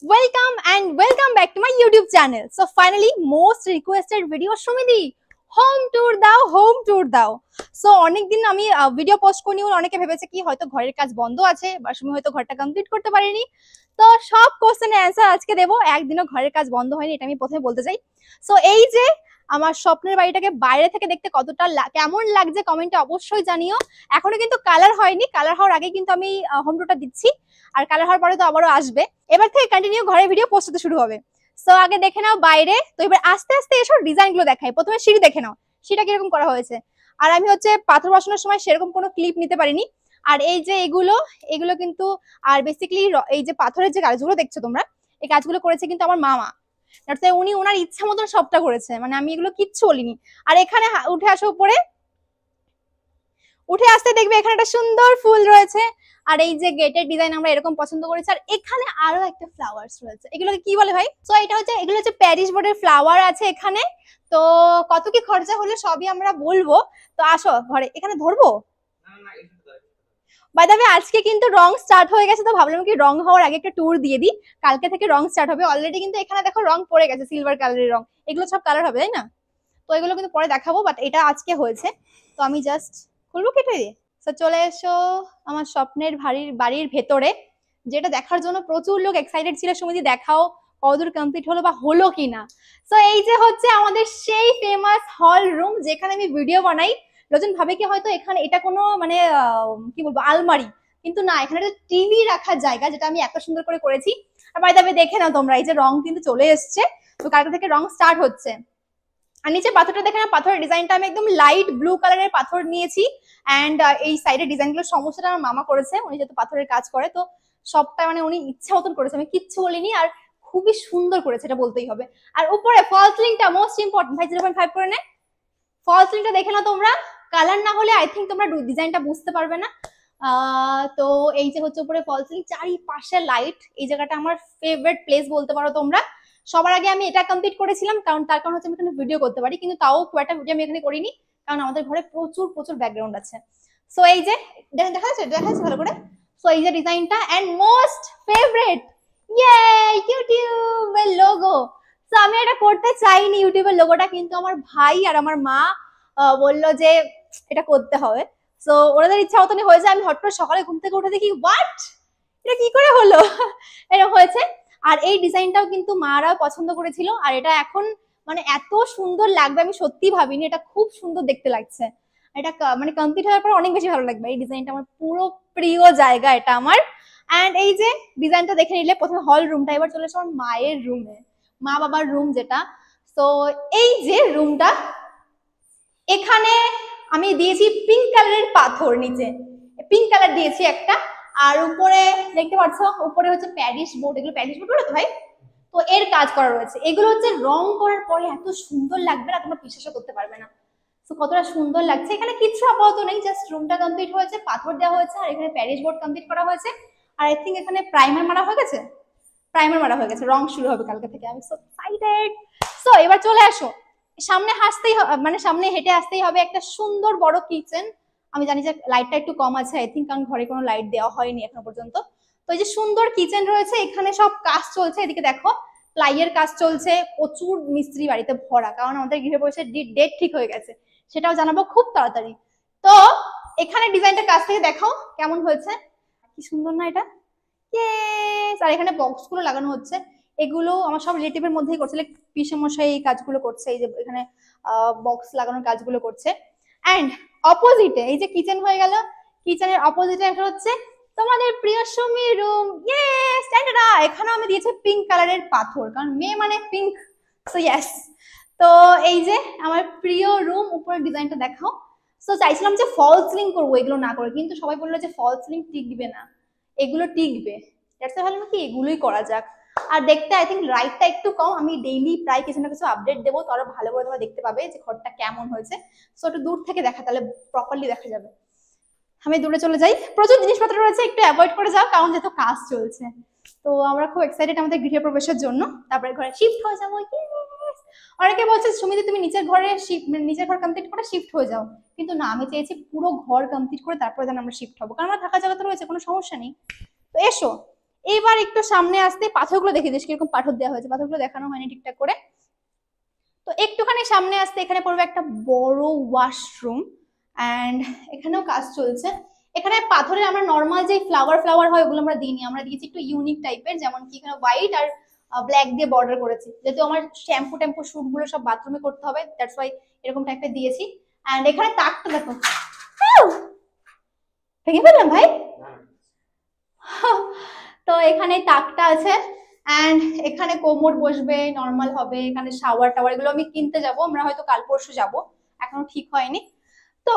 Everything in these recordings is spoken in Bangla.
Welcome and welcome back to my YouTube channel. So finally, most requested video Shumidi, home tour দাও। সো অনেকদিন আমি ভিডিও পোস্ট করিনি, অনেকে ভেবেছে কি হয়তো ঘরের কাজ বন্ধ আছে বা সুমি হয়তো ঘরটা কমপ্লিট করতে পারেনি। তো সব কোশ্চেনের অ্যান্সার আজকে দেবো। একদিনও ঘরের কাজ বন্ধ হয়নি, এটা আমি প্রথমে বলতে চাই। সো এই যে আমার স্বপ্নের বাড়িটাকে বাইরে থেকে দেখতে কতটা কেমন লাগছে কমেন্টে অবশ্যই জানিও। এখনো কিন্তু কালার হয়নি, কালার হওয়ার আগে কিন্তু আমি হোম টুরটা দিচ্ছি, আর কালার হওয়ার পরে তো আবারও আসবে। এবার থেকে কন্টিনিউ ঘরের ভিডিও পোস্ট হতে শুরু হবে। সো আগে দেখে নাও বাইরে, তো এবার আস্তে আস্তে এসব ডিজাইন গুলো দেখাই। প্রথমে সিঁড়ি দেখে নাও, সিঁড়িটা কিরকম করা হয়েছে। আর আমি হচ্ছে পাথর বসানোর সময় সেরকম কোনো ক্লিপ নিতে পারিনি। আর এই যে এগুলো এগুলো কিন্তু, আর বেসিক্যালি এই যে পাথরের যে কাজগুলো দেখছো তোমরা, এই কাজগুলো করেছে কিন্তু আমার মামা। উনি ওনার ইচ্ছা মতন সবটা করেছে, মানে আমি এগুলো কিচ্ছু বলিনি। আর এখানে উঠে আসো উপরে, উঠে আসতে দেখবে এখানে একটা সুন্দর ফুল রয়েছে। আর এই যে গেটের ডিজাইন আমরা এরকম পছন্দ করেছি। আর এখানে আরো একটা ফ্লাওয়ার্স রয়েছে, এগুলোকে কি বলে ভাই? তো এটা হচ্ছে, এগুলো হচ্ছে প্যারিস বোর্ডের ফ্লাওয়ার আছে এখানে। তো কত কি খরচা হলো সবই আমরা বলবো। তো আসো ঘরে, এখানে ধরবো। বাই দ্য ওয়ে আজকে কিন্তু রং স্টার্ট হয়ে গেছে, তো ভাবলাম কি রং হওয়ার আগে একটা ট্যুর দিয়ে দিই। কালকে থেকে রং স্টার্ট হবে অলরেডি, কিন্তু এখানে দেখো রং পড়ে গেছে, সিলভার কালারের রং। এগুলো সব কালার হবে তাই না? তো এগুলো কিন্তু পরে দেখাবো, বাট এটা আজকে হয়েছে। তো আমি জাস্ট খুলবো কেটে দিয়ে। তো চলে এসো আমার স্বপ্নের বাড়ির ভেতরে, যেটা দেখার জন্য প্রচুর লোক এক্সাইটেড ছিল। সুমিদি দেখাও কতদূর কমপ্লিট হলো বা হলো কিনা। তো এই যে হচ্ছে আমাদের সেই ফেমাস হল রুম, যেখানে আমি ভিডিও বানাই। লোকজন ভাবে কি হয়তো এখানে এটা কোনো মানে কি বলবো আলমারি, কিন্তু না, এখানে একটা টিভি রাখার জায়গা, যেটা আমি এত সুন্দর করে করেছি। আর বাই দ্য ওয়ে দেখে নাও তোমরা, এই যে রং কিন্তু চলে এসছে। তো কালকে থেকে রং স্টার্ট হচ্ছে। আর নিচে পাথরটা দেখে না, পাথরের ডিজাইনটা আমি একদম লাইট ব্লু কালারের পাথর নিয়েছি। অ্যান্ড এই সাইডের ডিজাইনগুলো সমস্তটা আমার মামা করেছে, উনি যেহেতু পাথরের কাজ করে। তো সবটা মানে উনি ইচ্ছা মতন করেছে, আমি কিচ্ছু বলিনি। আর খুবই সুন্দর করেছে, এটা বলতেই হবে। আর উপরে ফল সিলিংটা মোস্ট ইম্পর্টেন্ট, ভাই 0.5 করে নে। ফল সিলিংটা দেখে না তোমরা, কালার না হলে আই থিঙ্ক তোমরা ডিজাইনটা বুঝতে পারবে না। তো এই যে হচ্ছে উপরে ফল সিলিং, চারিপাশে লাইট। এই জায়গাটা আমার ফেভারিট প্লেস বলতে পারো তোমরা। সবার আগে আমি এটা কমপ্লিট করেছিলাম, কারণ তার কারণ হচ্ছে আমি এখানে ভিডিও করতে পারি, কিন্তু তাও খুব একটা ভিডিও আমি এখানে করিনি, কারণ আমাদের ঘরে প্রচুর প্রচুর ব্যাকগ্রাউন্ড আছে। সো এই যে দেখা যাচ্ছে ভালো করে। সো এই যে ডিজাইনটা, এন্ড মোস্ট ফেভারিট, ইয়ে, ইউটিউবের লোগো। তো আমি এটা করতে চাইনি ইউটিউবের লোগোটা, কিন্তু আমার ভাই আর আমার মা বললো যে এটা করতে হবে। সো ওনাদের ইচ্ছা মতনই হয়েছে। আমি হট করে সকালে ঘুম থেকে উঠে দেখি হোয়াট, এটা কি করে হলো এরকম হয়েছে। আর এই ডিজাইনটাও কিন্তু মারা পছন্দ করেছিল। আর এটা এখন মানে এত সুন্দর লাগবে আমি সত্যি ভাবিনি, এটা খুব সুন্দর দেখতে লাগছে। এটা মানে কমপ্লিট হওয়ার পর অনেক বেশি ভালো লাগবে। এই ডিজাইনটা আমার পুরো প্রিয় জায়গা এটা আমার। অ্যান্ড এই যে ডিজাইনটা দেখে নিলে, প্রথমে হল রুমটা, এবার চলে এসে আমার মায়ের রুমে, মা বাবার রুম যেটা। তো এই যে রুমটা, এখানে আমি দিয়েছি পিঙ্ক কালারের পাথর, নিচে পিঙ্ক কালার দিয়েছি একটা। আর উপরে দেখতে পাচ্ছ, উপরে হচ্ছে প্যারিস বোর্ড, এগুলো প্যারিস বোর্ড বলে তো ভাই। তো এর কাজ করা রয়েছে। এগুলো হচ্ছে রং করার পরে এত সুন্দর লাগবে না, তোমরা বিশ্বাসও করতে পারবে না। তো কতটা সুন্দর লাগছে। এখানে কিছু আপাতত নেই, জাস্ট রুমটা কমপ্লিট হয়েছে, পাথর দেওয়া হয়েছে, আর এখানে প্যারিস বোর্ড কমপ্লিট করা হয়েছে। আর আই থিঙ্ক এখানে প্রাইমার মারা হয়ে গেছে, রং শুরু হবে কালকে থেকে। আমি সো এক্সাইটেড। সো এবার চলে আসো সামনে, মানে সামনে হেঁটে আসতেই হবে একটা সুন্দর বড় কিচেন। আমি জানি যে লাইটটা একটু কম আছে আই থিঙ্ক, কারণ ঘরে কোনো লাইট দেওয়া হয়নি এখনো পর্যন্ত। তো এই যে সুন্দর কিচেন রয়েছে, এখানে সব কাজ চলছে। এদিকে দেখো প্লাইয়ের কাজ চলছে, প্রচুর মিস্ত্রি বাড়িতে ভরা, কারণ আমাদের গৃহপ্রবেশের ডেট ঠিক হয়ে গেছে, সেটাও জানাবো খুব তাড়াতাড়ি। তো এখানে ডিজাইনটা কাছ থেকে দেখাও কেমন হয়েছে, কি সুন্দর না এটা। আর এখানে বক্স গুলো লাগানো হচ্ছে, এগুলো আমার সব রিলেটিভের মধ্যেই করছে, লাইক পিসেমশাই এই কাজগুলো করছে, এই যে এখানে বক্স লাগানোর কাজগুলো করছে। অ্যান্ড অপোজিটে এই যে কিচেন হয়ে গেল, কিচেনের অপোজিটে একটা হচ্ছে তোমাদের প্রিয় সুমি রুম। ইয়েস, এখানেও আমি দিয়েছি পিঙ্ক কালারের পাথর, কারণ মেয়ে মানে পিঙ্ক। সো ইয়েস, তো এই যে আমার প্রিয় রুম, উপরের ডিজাইনটা দেখাও। সো চাইছিলাম যে ফল সিলিং করবো এগুলো না করে, কিন্তু সবাই বললো যে ফল সিলিং টিকবে না, এগুলো টিকবে। ভালো কি এগুলোই করা যাক। আর দেখতে আই থিঙ্ক লাইটটা একটু কম, আমি ডেইলি প্রায় কিছু না কিছু আপডেট দেবো, তো আরো ভালো করে তোমরা দেখতে পাবে যে ঘরটা কেমন হয়েছে। সো একটু দূর থেকে দেখা, তাহলে প্রপারলি দেখা যাবে। আমি দূরে চলে যাই, প্রচুর জিনিসপত্র রয়েছে, একটু অ্যাভয়েড করে যাও, কারণ যেহেতু কাজ চলছে। তো আমরা খুব এক্সাইটেড আমাদের গৃহপ্রবেশের জন্য, তারপরে ঘরে শিফট হয়ে যাবো। অনেকে বলছে সুমিতি তুমি নিচের ঘর কমপ্লিট করে শিফট হয়ে যাও, কিন্তু না, আমি চেয়েছি পুরো ঘর কমপ্লিট করে তারপরে যেন আমরা শিফট হবো, কারণ আমার থাকা জায়গা তো রয়েছে, কোনো সমস্যা নেই। তো এসো, এবার একটু সামনে আসতে পাথরগুলো দেখে দিস কিরকম পাথর দেওয়া হয়েছে, পাথরগুলো দেখানো হয়নি ঠিকঠাক করে। তো একটুখানি সামনে আসতে এখানে পড়বে একটা বড় ওয়াশরুম, অ্যান্ড এখানেও কাজ চলছে। এখানে পাথরের আমরা নর্মাল যে ফ্লাওয়ার ফ্লাওয়ার হয় ওগুলো আমরা দিইনি, আমরা দিয়েছি একটু ইউনিক টাইপের, যেমন কি এখানে হোয়াইট আর ব্ল্যাক দিয়ে বর্ডার করেছি, যেহেতু আমার শ্যাম্পু ট্যাম্পু শুট গুলো সব বাথরুমে করতে হবে, দ্যাটস ওয়াই এরকম টাইপের দিয়েছি। অ্যান্ড এখানে তাকটা দেখো, ভেঙে ফেললাম ভাই। তো এখানে তাকটা আছে, অ্যান্ড এখানে কোমর বসবে, নর্মাল হবে। এখানে শাওয়ার টাওয়ার এগুলো আমি কিনতে যাব, আমরা হয়তো কাল পরশু যাব, এখনো ঠিক হয়নি। তো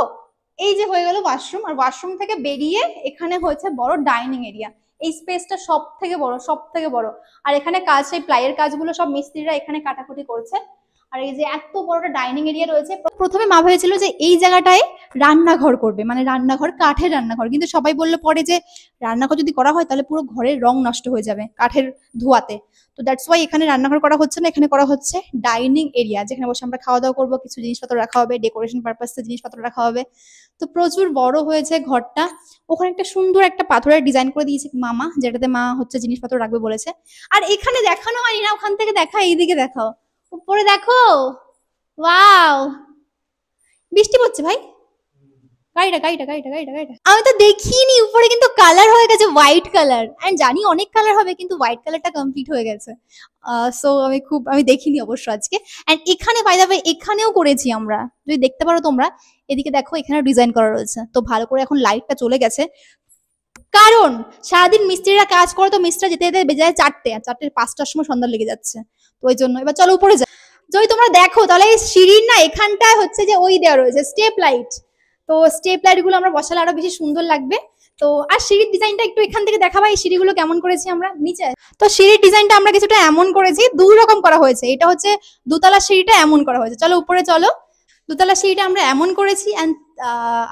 এই যে হয়ে গেল ওয়াশরুম, আর ওয়াশরুম থেকে বেরিয়ে এখানে হয়েছে বড় ডাইনিং এরিয়া। এই স্পেসটা সব থেকে বড়, সব থেকে বড়। আর এখানে কাজ, সেই প্লাইয়ের কাজগুলো সব মিস্ত্রিরা এখানে কাটাকুটি করছে। আর এই যে এত বড় ডাইনিং এরিয়া রয়েছে, প্রথমে মা ভেবেছিল যে এই জায়গাটায় রান্নাঘর করবে, মানে রান্নাঘর, কাঠের রান্নাঘর, কিন্তু সবাই বললে পরে যে রান্নাঘর যদি করা হয় তাহলে পুরো ঘরের রং নষ্ট হয়ে যাবে কাঠের ধোঁয়াতে। তো দ্যাটস ওয়াই এখানে রান্নাঘর করা হচ্ছে না, এখানে করা হচ্ছে ডাইনিং এরিয়া, যেখানে বসে আমরা খাওয়া দাওয়া করবো, কিছু জিনিসপত্র রাখা হবে, ডেকোরেশন পারপাসে জিনিসপত্র রাখা হবে। তো প্রচুর বড় হয়েছে ঘরটা। ওখানে একটা সুন্দর একটা পাথরের ডিজাইন করে দিয়েছে মামা, যেটাতে মা হচ্ছে জিনিসপত্র রাখবে বলেছে। আর এখানে দেখানো হয়নি না, ওখান থেকে দেখা, এইদিকে দেখাও, উপরে দেখো, ওয়াও, বৃষ্টি পড়ছে ভাই। গাড়িটা গাড়িটা গাড়িটা গাড়িটা গাড়িটা আমি তো দেখিনি, উপরে কিন্তু কালার হয়ে গেছে হোয়াইট কালার, এন্ড জানি অনেক কালার হবে কিন্তু হোয়াইট কালারটা কমপ্লিট হয়ে গেছে। সো আমি দেখিনি অবশ্য আজকে। এন্ড এখানে বাই দ্য ওয়ে এখানেও করেছি আমরা, যদি দেখতে পারো তোমরা, এদিকে দেখো এখানে ডিজাইন করা রয়েছে। তো ভালো করে এখন লাইটটা চলে গেছে, কারণ সারাদিন মিস্ত্রিরা কাজ করে, তো মিস্ত্রিরা যেতে যেতে বেজে যায় 4টে, আর 4টের 5টার সময় সন্ধ্যা লেগে যাচ্ছে। তো ওই জন্য এবার চলো উপরে যাই। যদি তোমরা দেখো তাহলে এই সিঁড়ির না এখানটায় হচ্ছে যে ওই দেওয়া রয়েছে স্টেপ লাইট। তো স্টেপ লাইট গুলো আমরা বসালে আরো বেশি সুন্দর লাগবে। তো আর সিঁড়ির ডিজাইনটা একটু এখান থেকে দেখাবা, এই সিঁড়িগুলো কেমন করেছি আমরা নিচে। তো সিঁড়ির ডিজাইনটা আমরা কিছুটা এমন করেছি, দুই রকম করা হয়েছে। এটা হচ্ছে দোতলা সিঁড়িটা এমন করা হয়েছে, চলো উপরে চলো। দোতলা সিঁড়িটা আমরা এমন করেছি,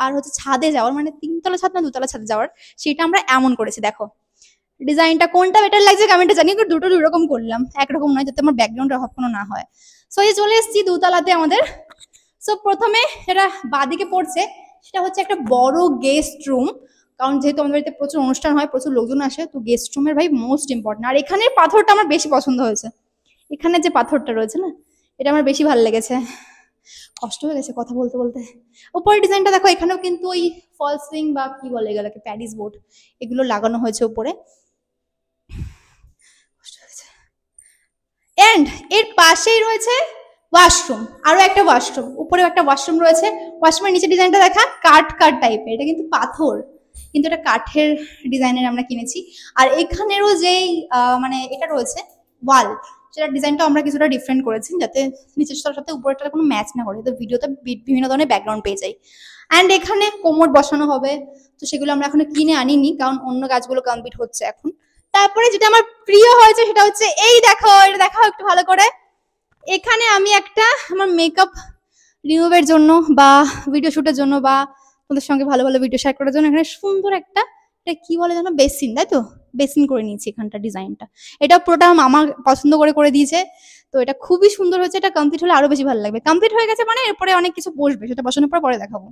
আর হচ্ছে ছাদে যাওয়ার, মানে 3তলা ছাদ না 2তলা ছাদে যাওয়ার, সেটা আমরা এমন করেছি। দেখো ডিজাইনটা কোনটা বেটার লাগছে কমেন্টে জানিও, দুটো দুই রকম করলাম, একরকম নয়, যাতে আমার ব্যাকগ্রাউন্ডের অভাব কোনো না হয়। সো এই চলে এসেছি 2তলাতে আমাদের। সো প্রথমে এটা বাদিকে পড়ছে, সেটা হচ্ছে একটা বড় গেস্ট রুম, কারণ যেহেতু আমাদের বাড়িতে প্রচুর অনুষ্ঠান হয়, প্রচুর লোকজন আসে, তো গেস্ট রুমের ভাই মোস্ট ইম্পর্টেন্ট। আর এখানের পাথরটা আমার বেশি পছন্দ হয়েছে, এখানে যে পাথরটা রয়েছে না, এটা আমার বেশি ভালো লেগেছে। কষ্ট হয়ে গেছে কথা বলতে বলতে। উপরের ডিজাইনটা দেখো, এখানেও কিন্তু ওই ফলস রিং বা কি বলে এগুলোকে, প্যাডিস বোর্ড, এগুলো লাগানো হয়েছে উপরে। এন্ড এর পাশেই রয়েছে ওয়াশরুম, আরো একটা ওয়াশরুম, উপরেও একটা ওয়াশরুম রয়েছে। ওয়াশরুমের নিচে ডিজাইনটা দেখা, কাঠ কাঠ টাইপের, এটা কিন্তু পাথর, কিন্তু এটা কাঠের ডিজাইনের আমরা কিনেছি। আর এখানেরও যেই মানে এটা রয়েছে ওয়াল, সেটার ডিজাইনটা আমরা কিছুটা ডিফারেন্ট করেছি, যাতে নিচের সাথে উপরেরটা কোনো ম্যাচ না করে, যাতে ভিডিওতে বিভিন্ন ধরনের ব্যাকগ্রাউন্ড পেয়ে যাই। অ্যান্ড এখানে কোমর বসানো হবে, তো সেগুলো আমরা এখনো কিনে আনিনি, কারণ অন্য কাজগুলো কমপ্লিট হচ্ছে এখন। তারপরে যেটা আমার প্রিয় হয়েছে সেটা হচ্ছে এই দেখো, এটা দেখাও একটু ভালো করে। এখানে আমি একটা আমার মেকআপ রিমুভের জন্য বা ভিডিও শুটের জন্য বা তোমাদের সঙ্গে ভালো ভালো ভিডিও শেয়ার করার জন্য এখানে সুন্দর একটা, এটা কি বলে যেন, বেসিন, তাই তো, বেসিন করে নিয়েছি এখানটা ডিজাইনটা। এটা পুরোটা মামা পছন্দ করে দিয়েছে, তো এটা খুবই সুন্দর হয়েছে। এটা কমপ্লিট হলে আরো বেশি ভালো লাগবে। কমপ্লিট হয়ে গেছে মানে এরপরে অনেক কিছু বসবে, সেটা বসানোর পর পরে দেখাবো।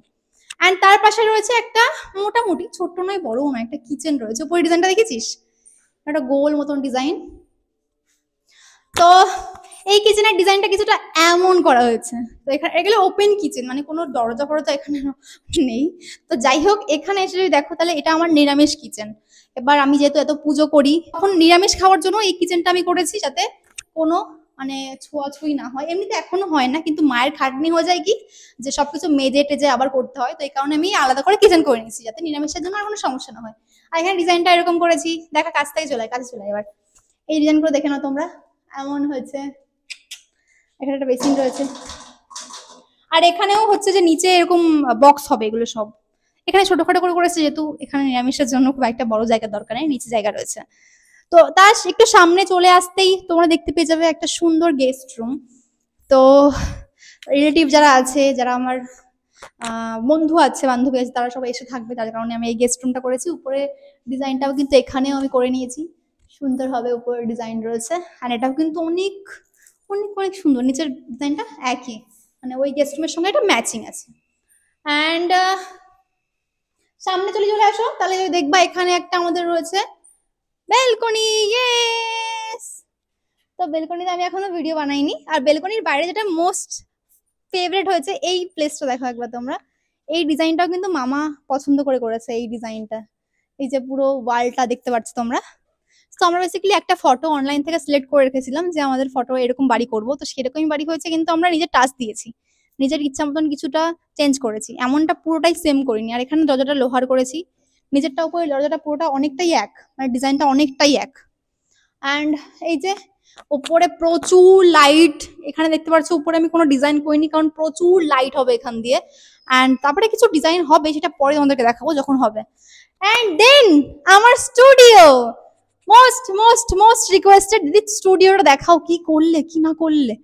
অ্যান্ড তার পাশে রয়েছে একটা মোটামুটি ছোট্ট নয় বড়ও নয় একটা কিচেন রয়েছে। উপরে ডিজাইনটা দেখেছিস, একটা গোল মতন ডিজাইন। তো এই কিচেনের ডিজাইনটা কিছুটা এমন করা হয়েছে। তো এখানে এগুলো ওপেন কিচেন, মানে কোনো দরজা ফরজা এখানে নেই। তো যাই হোক, এখানে এসে যদি দেখো তাহলে এটা আমার নিরামিষ কিচেন। এবার আমি যেহেতু এত পুজো করি, তখন নিরামিষ খাওয়ার জন্য এই কিচেনটা আমি করেছি, যাতে কোনো মানে ছোঁয়াছুঁই না হয়। এমনিতে এখনো হয় না, কিন্তু মায়ের খাটনি হয়ে যায় কি, যে সবকিছু মেজে টেজে আবার করতে হয়। তো এই কারণে আমি আলাদা করে কিচেন করে নিয়েছি, যাতে নিরামিষের জন্য আর কোনো সমস্যা না হয়। আর এখানে ডিজাইনটা এরকম করেছি, দেখা কাছ থেকে কাছে চলে এবার এই ডিজাইনগুলো দেখে নাও তোমরা, এমন হয়েছে। এখানে একটা বেসিন রয়েছে, আর এখানেও হচ্ছে যে নিচে এরকম বক্স হবে, এগুলো সব এখানে ছোটখাটো করে করেছে, যেহেতু এখানে নিরামিষের জন্য খুব একটা বড় জায়গার দরকার নেই, নিচে জায়গা রয়েছে। তো তার একটু সামনে চলে আসতেই তোমরা দেখতে পেয়ে যাবে একটা সুন্দর গেস্ট রুম। তো রিলেটিভ যারা আছে, যারা আমার বন্ধু আছে, বান্ধবী আছে, তারা সবাই এসে থাকবে, তার কারণে আমি এই গেস্ট রুমটা করেছি। উপরে ডিজাইনটাও কিন্তু এখানেও আমি করে নিয়েছি, সুন্দর হবে উপরে ডিজাইন রয়েছে। আর এটাও কিন্তু অনেক অনেক অনেক সুন্দর, নিচের ডিজাইনটা একই, মানে ওই গেস্ট রুমের সঙ্গে এটা ম্যাচিং আছে। অ্যান্ড সামনে চলে আসো, তাহলে দেখবা এখানে একটা আমাদের রয়েছে বেলকনি, ইয়েস। তো বেলকনিতে আমি এখনো ভিডিও বানাইনি। আর বেলকনির বাইরে যেটা মোস্ট ফেভারিট হয়েছে, এই প্লেসটা দেখো একবার তোমরা। এই ডিজাইনটাও কিন্তু মামা পছন্দ করে করেছে, এই ডিজাইনটা। এই যে পুরো ওয়ালটা দেখতে পাচ্ছ তোমরা। তো আমরা বেসিক্যালি একটা ফটো অনলাইন থেকে সিলেক্ট করে রেখেছিলাম যে আমাদের ফটো এরকম বাড়ি করব, তো সেরকমই বাড়ি হয়েছে, কিন্তু আমরা নিজের টাচ দিয়েছি, নিজের ইচ্ছা মতন কিছুটা চেঞ্জ করেছি, এমনটা পুরোটাই সেম করিনি। আর এখানে দরজাটা লোহার করেছি, নিজেরটা উপরে দরজাটা পুরোটা অনেকটাই এক, মানে ডিজাইনটা অনেকটাই এক। অ্যান্ড এই যে উপরে প্রচুর লাইট, এখানে দেখতে পাচ্ছ উপরে আমি কোনো ডিজাইন করিনি কারণ প্রচুর লাইট হবে এখান দিয়ে। অ্যান্ড তারপরে কিছু ডিজাইন হবে, সেটা পরে তোমাদেরকে দেখাবো যখন হবে। অ্যান্ড দেন আমার studio, most most most requested, দিদি স্টুডিওটা দেখাও, কি করলে কি না করলে।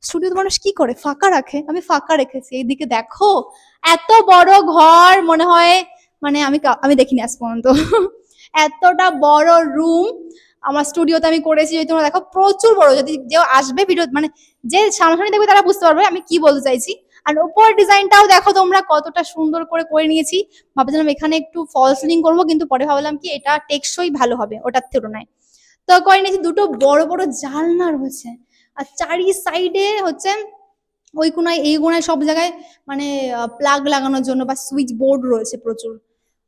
স্টুডিও মানুষ কি করে, ফাঁকা রাখে, আমি ফাঁকা রেখেছি। এইদিকে দেখো এত বড় ঘর, মনে হয় মানে আমি দেখিনি আজ পর্যন্ত এতটা বড় রুম আমার স্টুডিওতে আমি করেছি। যদি তোমরা দেখো প্রচুর বড়, যদি যে আসবে ভিডিও মানে যে সামনাসামনি দেখবে তারা বুঝতে পারবে আমি কি বলতে চাইছি। আর উপর ডিজাইনটাও দেখো তোমরা কতটা সুন্দর করে নিয়েছি। ভাবছিলাম এখানে একটু ফল সিলিং করবো, কিন্তু পরে ভাবলাম কি এটা টেকসই ভালো হবে ওটার তুলনায়। তো করে নিয়েছি, দুটো বড় বড় জানলা রয়েছে, আর চারি সাইডে হচ্ছে ওই কোনায় এই কোনায় সব জায়গায় মানে প্লাগ লাগানোর জন্য বা সুইচ বোর্ড রয়েছে প্রচুর।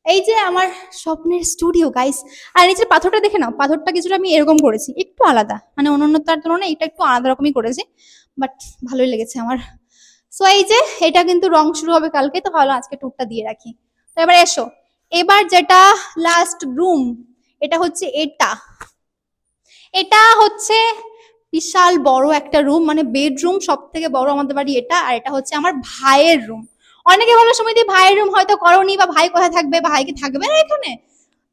এই যে আমার স্বপ্নের স্টুডিও গাইস। আর নিচের পাথরটা দেখে নাও, পাথরটা কিছুটা আমি এরকম করেছি, একটু আলাদা, মানে অন্যান্যতার তুলনায় এটা একটু আলাদা রকমই করেছি, বাট ভালোই লেগেছে আমার। সো এই যে এটা কিন্তু রং শুরু হবে কালকে, তো ভালো আজকে টুকটা দিয়ে রাখি। তো এবার এসো, এবার যেটা লাস্ট রুম, এটা হচ্ছে এটা হচ্ছে বিশাল বড় একটা রুম, মানে বেডরুম সব থেকে বড় আমাদের বাড়ি এটা। আর এটা হচ্ছে আমার ভাইয়ের রুম। অনেকে ভালো সময় দিয়ে ভাইয়ের রুম হয়তো করনি, বা ভাই কোথায় থাকবে, ভাই কি থাকবে না এখানে,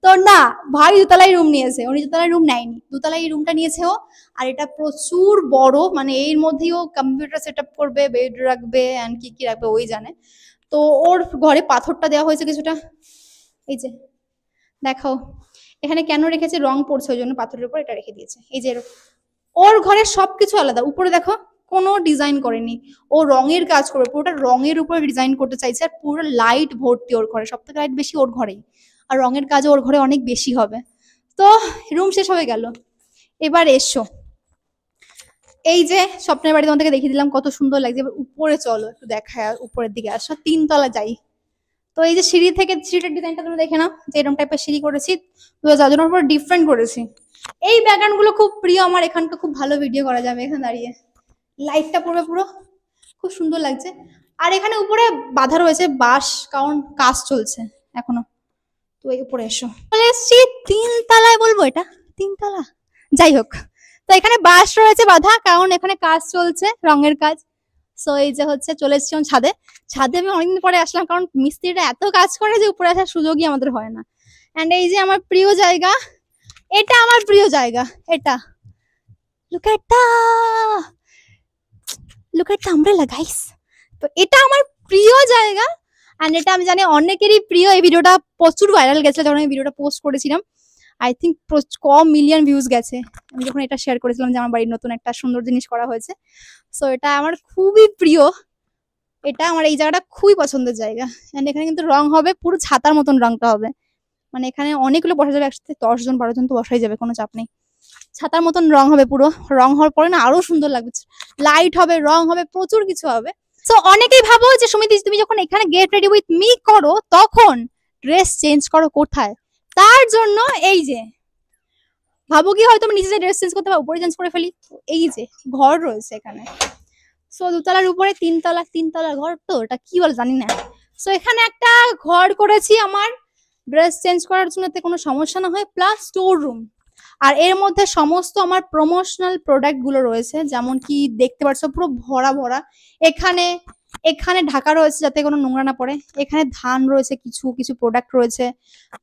তো না, ভাই দুতলায় রুম নিয়েছে, উনি দুতলায় রুম নেয়নি, দুতলায় এই রুমটা নিয়েছে ও। আর এটা প্রচুর বড়, মানে এর মধ্যেই ও কম্পিউটার সেট আপ করবে, বেড রাখবে, অ্যান্ড কি কি রাখবে ওই জানে। তো ওর ঘরে পাথরটা দেওয়া হয়েছে কিছুটা, এই যে দেখো এখানে কেন রেখেছে, রং পড়ছে ওই জন্য পাথরের উপর এটা রেখে দিয়েছে। এই যে ওর ঘরে সবকিছু আলাদা, উপরে দেখো কোনো ডিজাইন করেনি, ও রঙের কাজ করবে, পুরোটা রঙের উপরে ডিজাইন করতে চাইছে। আর পুরো লাইট ভর্তি ওর ঘরে, সব থেকে লাইট বেশি ওর ঘরেই, আর রঙের কাজও ওর ঘরে অনেক বেশি হবে। তো রুম শেষ হয়ে গেল, এবার এসো এই যে স্বপ্নের বাড়ি তোমাদেরকে দেখিয়ে দিলাম কত সুন্দর লাগছে। এবার উপরে চলো একটু দেখায়, উপরের দিকে আসো, 3 তলা যাই। তো এই যে সিঁড়ি থেকে, সিঁড়ির ডিজাইনটা তোমরা দেখে নাও, যে এরকম টাইপের সিঁড়ি করেছি, যার জন্য পুরো ডিফারেন্ট করেছি। এই ব্যাকগ্রাউন্ড গুলো খুব প্রিয় আমার, এখানটা খুব ভালো ভিডিও করা যাবে এখানে দাঁড়িয়ে, লাইটটা পড়বে পুরো, খুব সুন্দর লাগছে। আর এখানে উপরে বাঁধা রয়েছে বাঁশ, কারণ কাজ চলছে এখনো। তো এই উপরে এসো, চলে এসছি 3 তলায়, বলবো এটা 3 তলা, যাই হোক। তো এখানে বাঁশ রয়েছে বাঁধা, কারণ এখানে কাজ চলছে, রঙের কাজ। সো এই যে হচ্ছে চলে এসছি ছাদে। ছাদে আমি অনেকদিন পরে আসলাম, কারণ মিস্ত্রিরা এত কাজ করে যে উপরে আসার সুযোগই আমাদের হয় না। এন্ড এই যে আমার প্রিয় জায়গা, এটা আমার প্রিয় জায়গা, এটা look at the umbrella guys. তো এটা আমার প্রিয় জায়গা, এন্ড এটা আমি জানি অনেকেরই প্রিয়। এই ভিডিওটা প্রচুর ভাইরাল গেছে যখন আমি ভিডিওটা পোস্ট করেছিলাম, I think com million views গেছে আমি যখন এটা শেয়ার করেছিলাম যে আমার বাড়ির নতুন একটা সুন্দর জিনিস করা হয়েছে। সো এটা আমার খুবই প্রিয়, এটা আমার এই জায়গাটা খুবই পছন্দের জায়গা। এন্ড এখানে কিন্তু রং হবে পুরো ছাতার মতন, রংটা হবে মানে এখানে অনেকগুলো বসা যাবে একসাথে, 10 জন 12 জন তো বসাই যাবে, কোনো চাপ নেই। ছাতার মতন রং হবে পুরো, রং হওয়ার পরে না আরো সুন্দর লাগবে, লাইট হবে, রং হবে, প্রচুর কিছু হবে। সো অনেকেই ভাবো যে সুমিতি তুমি যখন এখানে গেট রেডি উইথ মি করো তখন ড্রেস চেঞ্জ করো কোথায়, তার জন্য এই যে ভাবো কি হয়তো আমি নিজে ড্রেস চেঞ্জ করতে পারবো, উপরে চেঞ্জ করে ফেলি, এই যে ঘর রয়েছে এখানে। সো 2 তলার উপরে 3 তলার ঘর, তো এটা কি বলে জানি না। সো এখানে একটা ঘর করেছি আমার ড্রেস চেঞ্জ করার জন্য, কোনো সমস্যা না হয়, প্লাস স্টোর রুম। আর এর মধ্যে সমস্ত আমার প্রমোশনাল প্রোডাক্ট গুলো রয়েছে, যেমন কি দেখতে পাচ্ছ পুরো ভরা ভরা। এখানে এখানে ঢাকা রয়েছে যাতে কোনো নোংরা না পড়ে, এখানে ধান রয়েছে, কিছু কিছু প্রোডাক্ট রয়েছে,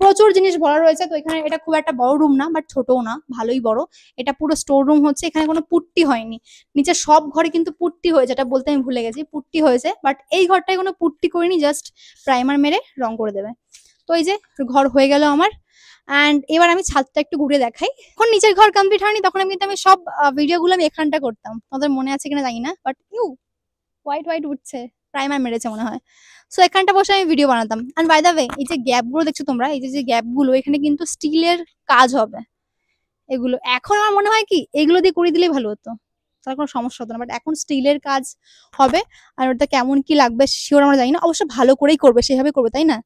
প্রচুর জিনিস ভরা রয়েছে। তো এখানে এটা খুব একটা বড় রুম না, বাট ছোটও না, ভালোই বড়। এটা পুরো স্টোর রুম হচ্ছে, এখানে কোনো পুট্টি হয়নি, নিচে সব ঘরে কিন্তু পুট্টি হয়েছে, এটা বলতে আমি ভুলে গেছি, পুট্টি হয়েছে, বাট এই ঘরটায় কোনো পুট্টি করিনি, জাস্ট প্রাইমার মেরে রং করে দেবে। তো এই যে ঘর হয়ে গেল আমার। অ্যান্ড এবার আমি ছাদটা একটু ঘুরে দেখাই। এখন নিচের ঘর কমপ্লিট হয়নি, তখন কিন্তু আমি সব ভিডিওগুলো আমি এখানটা করতাম, তোমাদের মনে আছে কিনা জানি না, বাট হোয়াইট হোয়াইট উঠছে, প্রাইমার মেরেছে মনে হয়। সো এখানটা বসে আমি ভিডিও বানাতাম। অ্যান্ড বাই দ্য ওয়ে এই যে গ্যাপ গুলো দেখছো তোমরা, এই যে গ্যাপ গুলো, এখানে কিন্তু স্টিলের কাজ হবে, এগুলো এখন আমার মনে হয় কি এগুলো দিয়ে করিয়ে দিলেই ভালো হতো, তার কোনো সমস্যা হতো না। বাট এখন স্টিলের কাজ হবে, আর ওটা কেমন কি লাগবে শিওর আমরা জানি না, অবশ্য ভালো করেই করবে, সেভাবে করবে, তাই না?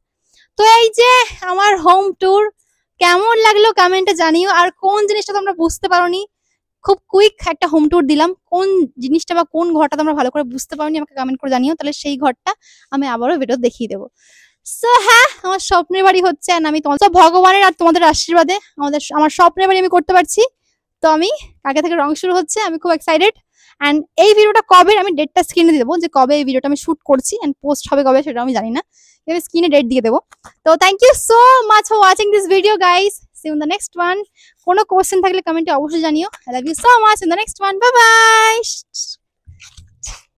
তো এই যে আমার হোম ট্যুর কেমন লাগলো কমেন্টে জানিও। আর কোন জিনিসটা তোমরা বুঝতে পারোনি, খুব কুইক একটা হোম ট্যুর দিলাম, কোন জিনিসটা বা কোন ঘরটা তোমরা ভালো করে বুঝতে পারোনি আমাকে কমেন্ট করে জানিও, তাহলে সেই ঘরটা আমি আবারও ভিডিও দেখিয়ে দেবো। সো হ্যাঁ, আমার স্বপ্নের বাড়ি হচ্ছে, আর আমি তোমাদের ভগবানের আর তোমাদের আশীর্বাদে আমার স্বপ্নের বাড়ি আমি করতে পারছি। তো আমি কালকে থেকে রং শুরু হচ্ছে, আমি খুব এক্সাইটেড। অ্যান্ড এই ভিডিওটা কবে, আমি ডেটটা স্ক্রিনে দিয়ে দেবো, যে কবে এই ভিডিওটা আমি শুট করছি এন্ড পোস্ট হবে কবে সেটা আমি জানি না, আমি স্ক্রিনে ডেট দিয়ে দেবো। তো thank you so much for watching this video guys, see you in the next one. কোনো কোশ্চেন থাকলে কমেন্টে অবশ্যই জানিও। I love you so much, in the next one, bye by.